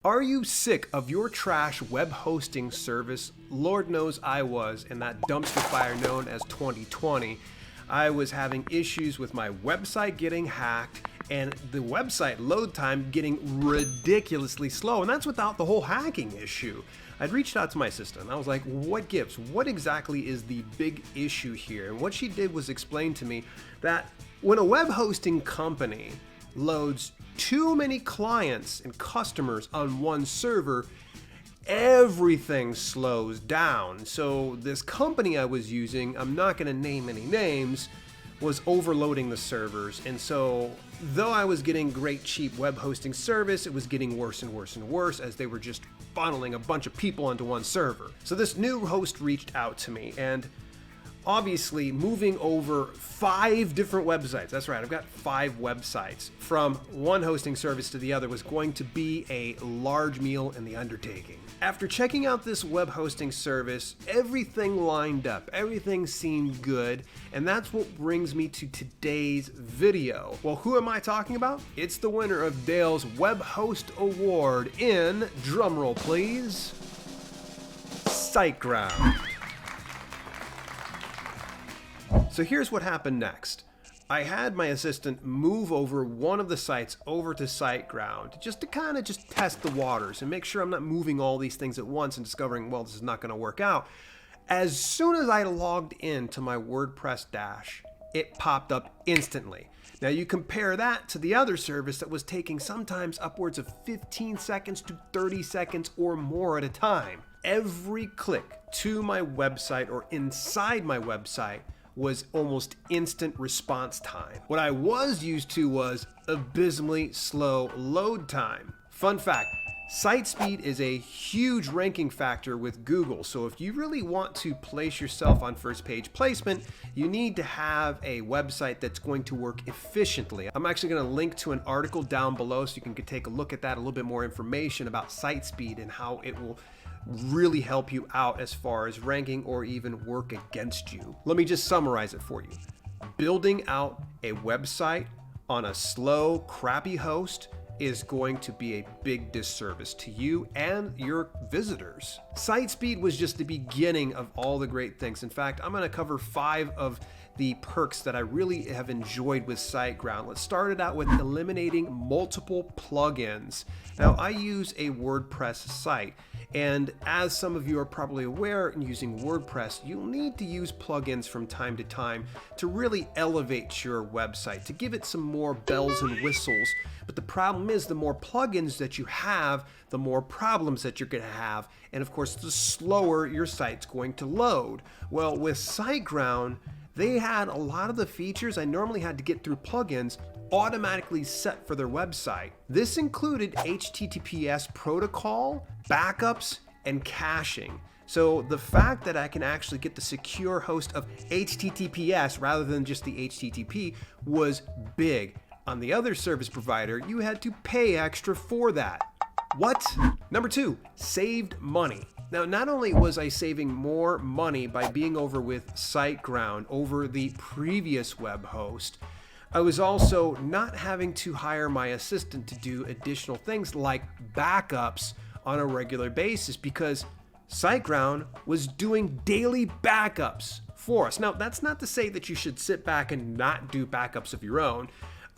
Are you sick of your trash web hosting service? Lord knows I was in that dumpster fire known as 2020. I was having issues with my website getting hacked and the website load time getting ridiculously slow, and that's without the whole hacking issue. I'd reached out to my assistant. I was like, what gives? What exactly is the big issue here? And what she did was explain to me that when a web hosting company loads too many clients and customers on one server, everything slows down. So this company I was using, I'm not going to name any names, was overloading the servers. And so though I was getting great cheap web hosting service, it was getting worse and worse and worse as they were just funneling a bunch of people onto one server. So this new host reached out to me, and obviously moving over 5 different websites, that's right, I've got 5 websites, from one hosting service to the other was going to be a large meal in the undertaking. After checking out this web hosting service, everything lined up, everything seemed good, and that's what brings me to today's video. Well, who am I talking about? It's the winner of Dale's Web Host Award in, drumroll please, Siteground. So here's what happened next. I had my assistant move over one of the sites over to Siteground just to kind of test the waters and make sure I'm not moving all these things at once and discovering, well, this is not going to work out. As soon as I logged into my WordPress dash, it popped up instantly. Now you compare that to the other service that was taking sometimes upwards of 15 seconds to 30 seconds or more at a time. Every click to my website or inside my website was almost instant response time. What I was used to was abysmally slow load time. Fun fact, site speed is a huge ranking factor with Google, so if you really want to place yourself on first page placement, you need to have a website that's going to work efficiently. I'm actually going to link to an article down below so you can take a look at that, a little bit more information about site speed and how it will really help you out as far as ranking or even work against you. Let me just summarize it for you. Building out a website on a slow, crappy host is going to be a big disservice to you and your visitors. Site speed was just the beginning of all the great things. In fact, I'm going to cover 5 of the perks that I really have enjoyed with Siteground. Let's start it out with eliminating multiple plugins. Now, I use a WordPress site, and as some of you are probably aware, in using WordPress, you'll need to use plugins from time to time to really elevate your website, to give it some more bells and whistles. But the problem is, the more plugins that you have, the more problems that you're going to have, and of course, the slower your site's going to load. Well, with Siteground, they had a lot of the features I normally had to get through plugins automatically set for their website. This included HTTPS protocol, backups, and caching. So the fact that I can actually get the secure host of HTTPS rather than just the HTTP was big. On the other service provider, you had to pay extra for that. What? Number 2, saved money. Now, not only was I saving more money by being over with Siteground over the previous web host, I was also not having to hire my assistant to do additional things like backups on a regular basis because Siteground was doing daily backups for us. Now, that's not to say that you should sit back and not do backups of your own.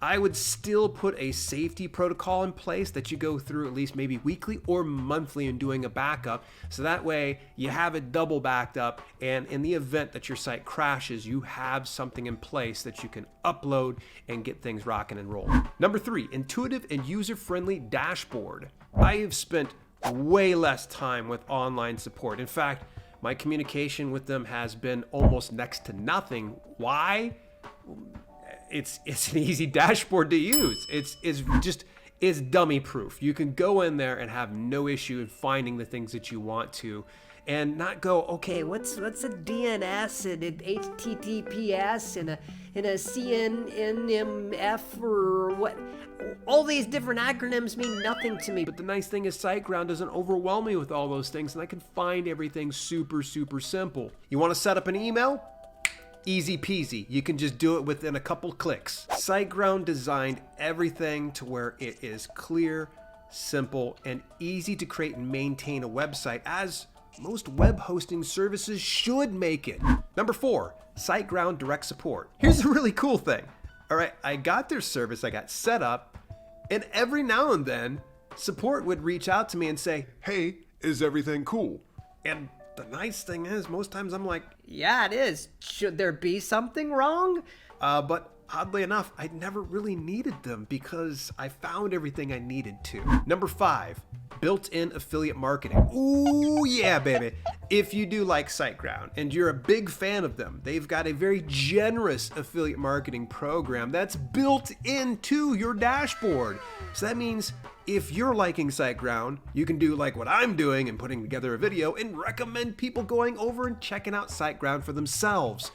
I would still put a safety protocol in place that you go through at least maybe weekly or monthly in doing a backup. So that way you have it double backed up, and in the event that your site crashes, you have something in place that you can upload and get things rocking and rolling. Number 3, intuitive and user-friendly dashboard. I have spent way less time with online support. In fact, my communication with them has been almost next to nothing. Why? It's an easy dashboard to use. It's dummy proof. You can go in there and have no issue in finding the things that you want to, and not go, okay, what's a DNS and an HTTPS and a CNNMF or what? All these different acronyms mean nothing to me. But the nice thing is Siteground doesn't overwhelm me with all those things, and I can find everything super, super simple. You want to set up an email? Easy peasy. You can just do it within a couple clicks. Siteground designed everything to where it is clear, simple, and easy to create and maintain a website, as most web hosting services should make it. Number 4, Siteground Direct Support. Here's a really cool thing. All right, I got their service, I got set up, and every now and then, support would reach out to me and say, "Hey, is everything cool?" And the nice thing is, most times I'm like, "Yeah, it is. Should there be something wrong?" But oddly enough, I never really needed them because I found everything I needed to. Number 5, built-in affiliate marketing. Ooh, yeah, baby. If you do like Siteground and you're a big fan of them, they've got a very generous affiliate marketing program that's built into your dashboard. So that means if you're liking Siteground, you can do like what I'm doing and putting together a video and recommend people going over and checking out Siteground for themselves.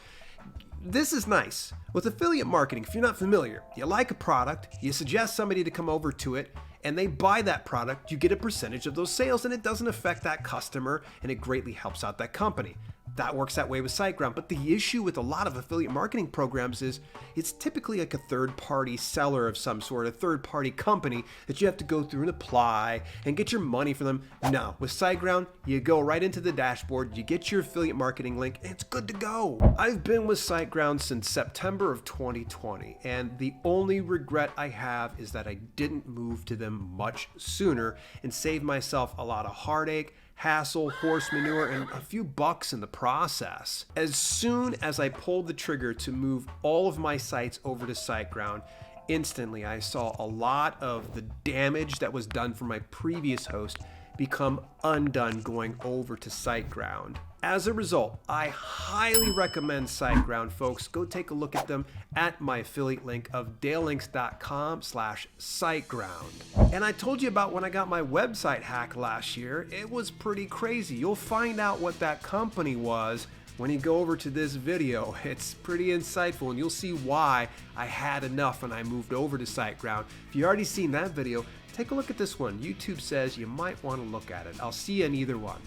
This is nice. With affiliate marketing, if you're not familiar, you like a product, you suggest somebody to come over to it, and they buy that product, you get a percentage of those sales, and it doesn't affect that customer, and it greatly helps out that company. That works that way with Siteground, but the issue with a lot of affiliate marketing programs is it's typically like a third-party seller of some sort, a third-party company that you have to go through and apply and get your money from them. No, with Siteground, you go right into the dashboard, you get your affiliate marketing link, and it's good to go. I've been with Siteground since September of 2020, and the only regret I have is that I didn't move to them much sooner and save myself a lot of heartache, hassle, horse manure, and a few bucks in the process. As soon as I pulled the trigger to move all of my sites over to Siteground, instantly I saw a lot of the damage that was done from my previous host become undone going over to Siteground. As a result, I highly recommend Siteground, folks. Go take a look at them at my affiliate link of dalelinks.com/Siteground. And I told you about when I got my website hacked last year. It was pretty crazy. You'll find out what that company was when you go over to this video. It's pretty insightful, and you'll see why I had enough and I moved over to Siteground. If you've already seen that video, take a look at this one. YouTube says you might want to look at it. I'll see you in either one.